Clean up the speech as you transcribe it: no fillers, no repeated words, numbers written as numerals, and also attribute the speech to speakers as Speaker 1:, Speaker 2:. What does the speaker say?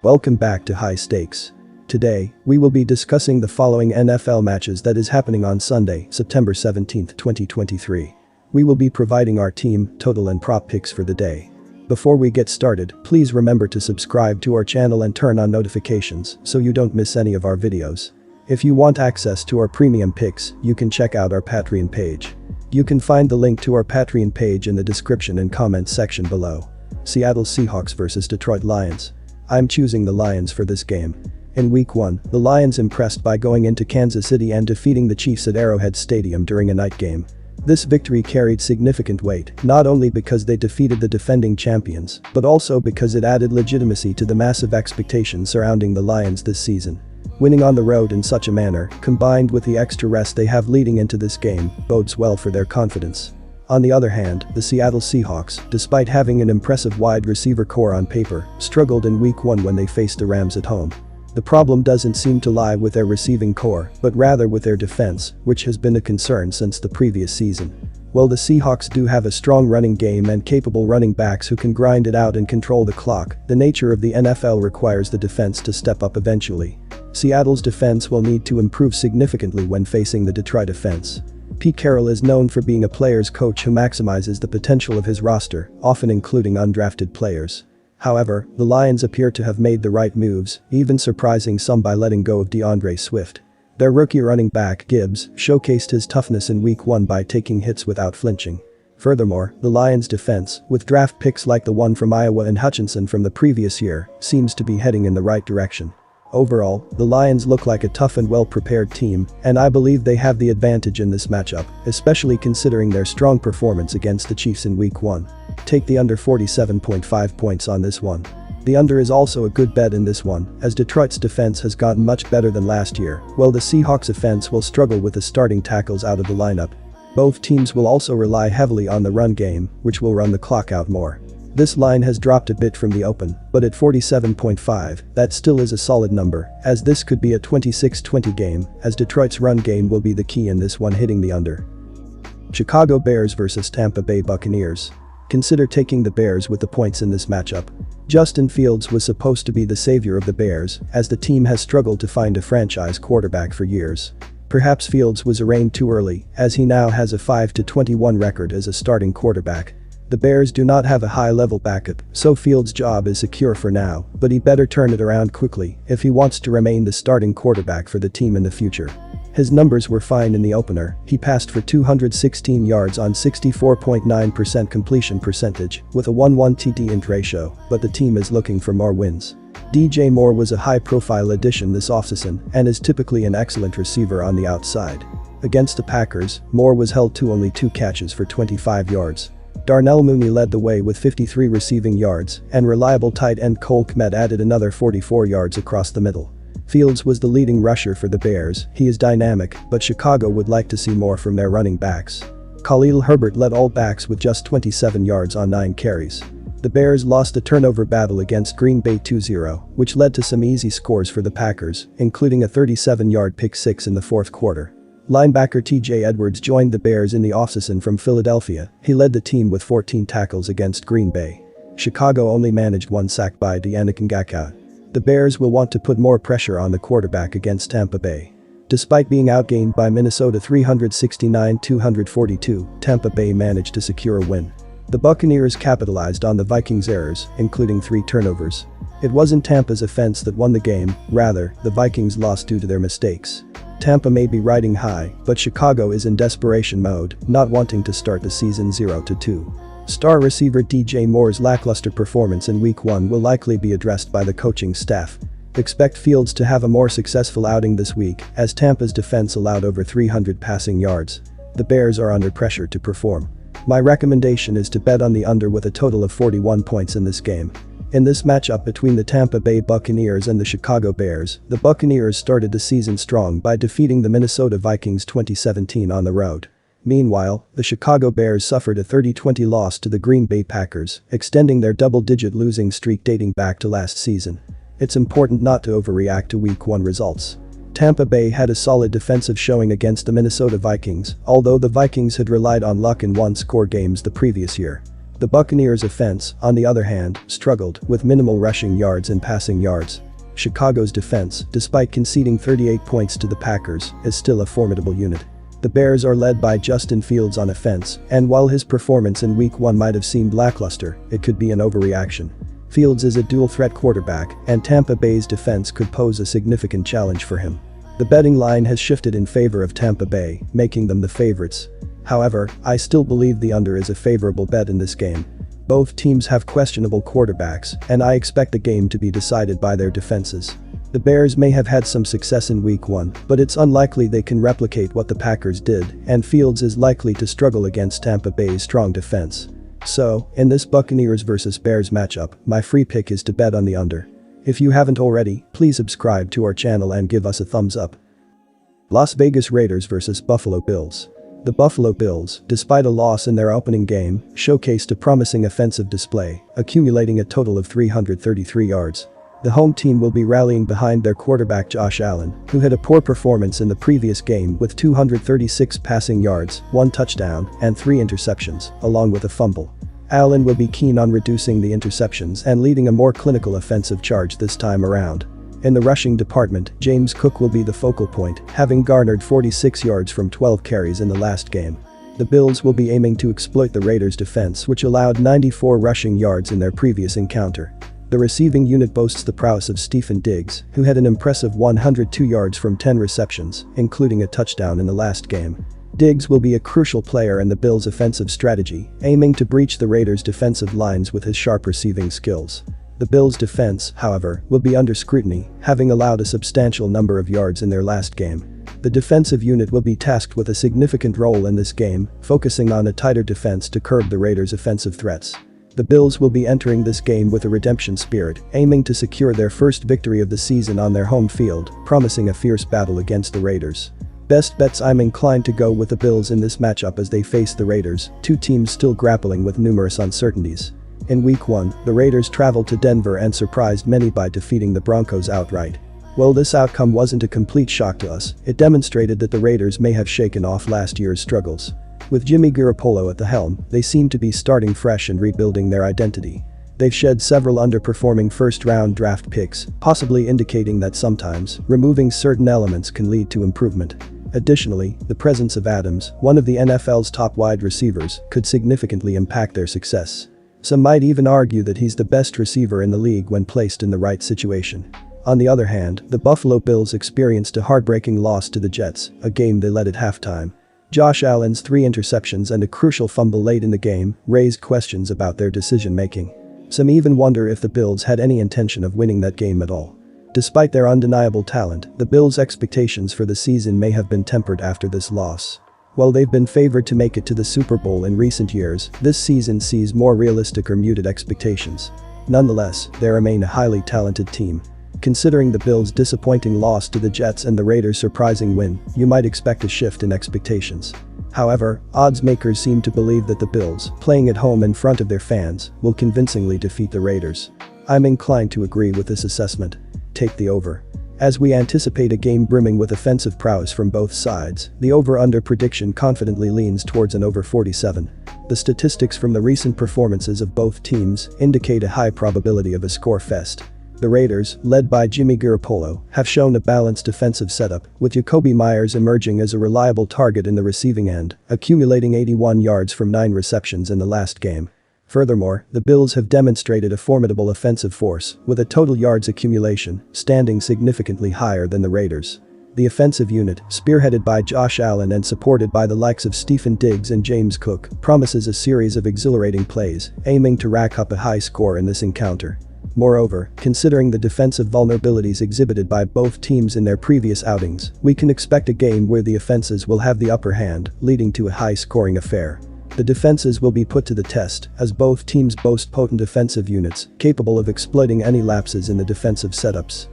Speaker 1: Welcome back to High Stakes. Today, we will be discussing the following NFL matches that is happening on Sunday, September 17, 2023. We will be providing our team, total and prop picks for the day. Before we get started, please remember to subscribe to our channel and turn on notifications so you don't miss any of our videos. If you want access to our premium picks, you can check out our Patreon page. You can find the link to our Patreon page in the description and comments section below. Seattle Seahawks vs Detroit Lions. I'm choosing the Lions for this game. In Week 1, the Lions impressed by going into Kansas City and defeating the Chiefs at Arrowhead Stadium during a night game. This victory carried significant weight, not only because they defeated the defending champions, but also because it added legitimacy to the massive expectations surrounding the Lions this season. Winning on the road in such a manner, combined with the extra rest they have leading into this game, bodes well for their confidence. On the other hand, the Seattle Seahawks, despite having an impressive wide receiver core on paper, struggled in Week 1 when they faced the Rams at home. The problem doesn't seem to lie with their receiving core, but rather with their defense, which has been a concern since the previous season. While the Seahawks do have a strong running game and capable running backs who can grind it out and control the clock, the nature of the NFL requires the defense to step up eventually. Seattle's defense will need to improve significantly when facing the Detroit offense. Pete Carroll is known for being a player's coach who maximizes the potential of his roster, often including undrafted players. However, the Lions appear to have made the right moves, even surprising some by letting go of DeAndre Swift. Their rookie running back, Gibbs, showcased his toughness in Week 1 by taking hits without flinching. Furthermore, the Lions' defense, with draft picks like the one from Iowa and Hutchinson from the previous year, seems to be heading in the right direction. Overall, the Lions look like a tough and well-prepared team, and I believe they have the advantage in this matchup, especially considering their strong performance against the Chiefs in Week 1. Take the under 47.5 points on this one. The under is also a good bet in this one, as Detroit's defense has gotten much better than last year, while the Seahawks' offense will struggle with the starting tackles out of the lineup. Both teams will also rely heavily on the run game, which will run the clock out more. This line has dropped a bit from the open, but at 47.5, that still is a solid number, as this could be a 26-20 game, as Detroit's run game will be the key in this one, hitting the under. Chicago Bears vs Tampa Bay Buccaneers. Consider taking the Bears with the points in this matchup. Justin Fields was supposed to be the savior of the Bears, as the team has struggled to find a franchise quarterback for years. Perhaps Fields was arraigned too early, as he now has a 5-21 record as a starting quarterback. The Bears do not have a high-level backup, so Fields' job is secure for now, but he better turn it around quickly if he wants to remain the starting quarterback for the team in the future. His numbers were fine in the opener. He passed for 216 yards on 64.9% completion percentage, with a 1-1 TD int ratio, but the team is looking for more wins. DJ Moore was a high-profile addition this offseason and is typically an excellent receiver on the outside. Against the Packers, Moore was held to only 2 catches for 25 yards. Darnell Mooney led the way with 53 receiving yards, and reliable tight end Cole Kmet added another 44 yards across the middle. Fields was the leading rusher for the Bears. He is dynamic, but Chicago would like to see more from their running backs. Khalil Herbert led all backs with just 27 yards on 9 carries. The Bears lost a turnover battle against Green Bay 2-0, which led to some easy scores for the Packers, including a 37-yard pick six in the fourth quarter. Linebacker TJ Edwards joined the Bears in the offseason from Philadelphia. He led the team with 14 tackles against Green Bay. Chicago only managed 1 sack by Yannick Ngakoue. The Bears will want to put more pressure on the quarterback against Tampa Bay. Despite being outgained by Minnesota 369-242, Tampa Bay managed to secure a win. The Buccaneers capitalized on the Vikings' errors, including 3 turnovers. It wasn't Tampa's offense that won the game, rather, the Vikings lost due to their mistakes. Tampa may be riding high, but Chicago is in desperation mode, not wanting to start the season 0-2. Star receiver DJ Moore's lackluster performance in Week 1 will likely be addressed by the coaching staff. Expect Fields to have a more successful outing this week, as Tampa's defense allowed over 300 passing yards. The Bears are under pressure to perform. My recommendation is to bet on the under with a total of 41 points in this game. In this matchup between the Tampa Bay Buccaneers and the Chicago Bears, the Buccaneers started the season strong by defeating the Minnesota Vikings 2017 on the road. Meanwhile, the Chicago Bears suffered a 30-20 loss to the Green Bay Packers, extending their double-digit losing streak dating back to last season. It's important not to overreact to Week 1 results. Tampa Bay had a solid defensive showing against the Minnesota Vikings, although the Vikings had relied on luck in one-score games the previous year. The Buccaneers' offense, on the other hand, struggled with minimal rushing yards and passing yards. Chicago's defense, despite conceding 38 points to the Packers, is still a formidable unit. The Bears are led by Justin Fields on offense, and while his performance in Week 1 might have seemed lackluster, it could be an overreaction. Fields is a dual-threat quarterback, and Tampa Bay's defense could pose a significant challenge for him. The betting line has shifted in favor of Tampa Bay, making them the favorites. However, I still believe the under is a favorable bet in this game. Both teams have questionable quarterbacks, and I expect the game to be decided by their defenses. The Bears may have had some success in Week 1, but it's unlikely they can replicate what the Packers did, and Fields is likely to struggle against Tampa Bay's strong defense. So, in this Buccaneers vs Bears matchup, my free pick is to bet on the under. If you haven't already, please subscribe to our channel and give us a thumbs up. Las Vegas Raiders vs Buffalo Bills. The Buffalo Bills, despite a loss in their opening game, showcased a promising offensive display, accumulating a total of 333 yards. The home team will be rallying behind their quarterback Josh Allen, who had a poor performance in the previous game with 236 passing yards, 1 touchdown, and 3 interceptions, along with a fumble. Allen will be keen on reducing the interceptions and leading a more clinical offensive charge this time around. In the rushing department, James Cook will be the focal point, having garnered 46 yards from 12 carries in the last game. The Bills will be aiming to exploit the Raiders' defense, which allowed 94 rushing yards in their previous encounter. The receiving unit boasts the prowess of Stephen Diggs, who had an impressive 102 yards from 10 receptions, including a touchdown in the last game. Diggs will be a crucial player in the Bills' offensive strategy, aiming to breach the Raiders' defensive lines with his sharp receiving skills. The Bills' defense, however, will be under scrutiny, having allowed a substantial number of yards in their last game. The defensive unit will be tasked with a significant role in this game, focusing on a tighter defense to curb the Raiders' offensive threats. The Bills will be entering this game with a redemption spirit, aiming to secure their first victory of the season on their home field, promising a fierce battle against the Raiders. Best bets: I'm inclined to go with the Bills in this matchup as they face the Raiders, two teams still grappling with numerous uncertainties. In Week 1, the Raiders traveled to Denver and surprised many by defeating the Broncos outright. While this outcome wasn't a complete shock to us, it demonstrated that the Raiders may have shaken off last year's struggles. With Jimmy Garoppolo at the helm, they seem to be starting fresh and rebuilding their identity. They've shed several underperforming first-round draft picks, possibly indicating that sometimes, removing certain elements can lead to improvement. Additionally, the presence of Adams, one of the NFL's top wide receivers, could significantly impact their success. Some might even argue that he's the best receiver in the league when placed in the right situation. On the other hand, the Buffalo Bills experienced a heartbreaking loss to the Jets, a game they led at halftime. Josh Allen's 3 interceptions and a crucial fumble late in the game raised questions about their decision-making. Some even wonder if the Bills had any intention of winning that game at all. Despite their undeniable talent, the Bills' expectations for the season may have been tempered after this loss. While they've been favored to make it to the Super Bowl in recent years, this season sees more realistic or muted expectations. Nonetheless, they remain a highly talented team. Considering the Bills' disappointing loss to the Jets and the Raiders' surprising win, you might expect a shift in expectations. However, odds makers seem to believe that the Bills, playing at home in front of their fans, will convincingly defeat the Raiders. I'm inclined to agree with this assessment. Take the over. As we anticipate a game brimming with offensive prowess from both sides, the over-under prediction confidently leans towards an over 47. The statistics from the recent performances of both teams indicate a high probability of a score fest. The Raiders, led by Jimmy Garoppolo, have shown a balanced defensive setup, with Jakobi Meyers emerging as a reliable target in the receiving end, accumulating 81 yards from 9 receptions in the last game. Furthermore, the Bills have demonstrated a formidable offensive force, with a total yards accumulation standing significantly higher than the Raiders. The offensive unit, spearheaded by Josh Allen and supported by the likes of Stephen Diggs and James Cook, promises a series of exhilarating plays, aiming to rack up a high score in this encounter. Moreover, considering the defensive vulnerabilities exhibited by both teams in their previous outings, we can expect a game where the offenses will have the upper hand, leading to a high-scoring affair. The defenses will be put to the test, as both teams boast potent offensive units capable of exploiting any lapses in the defensive setups.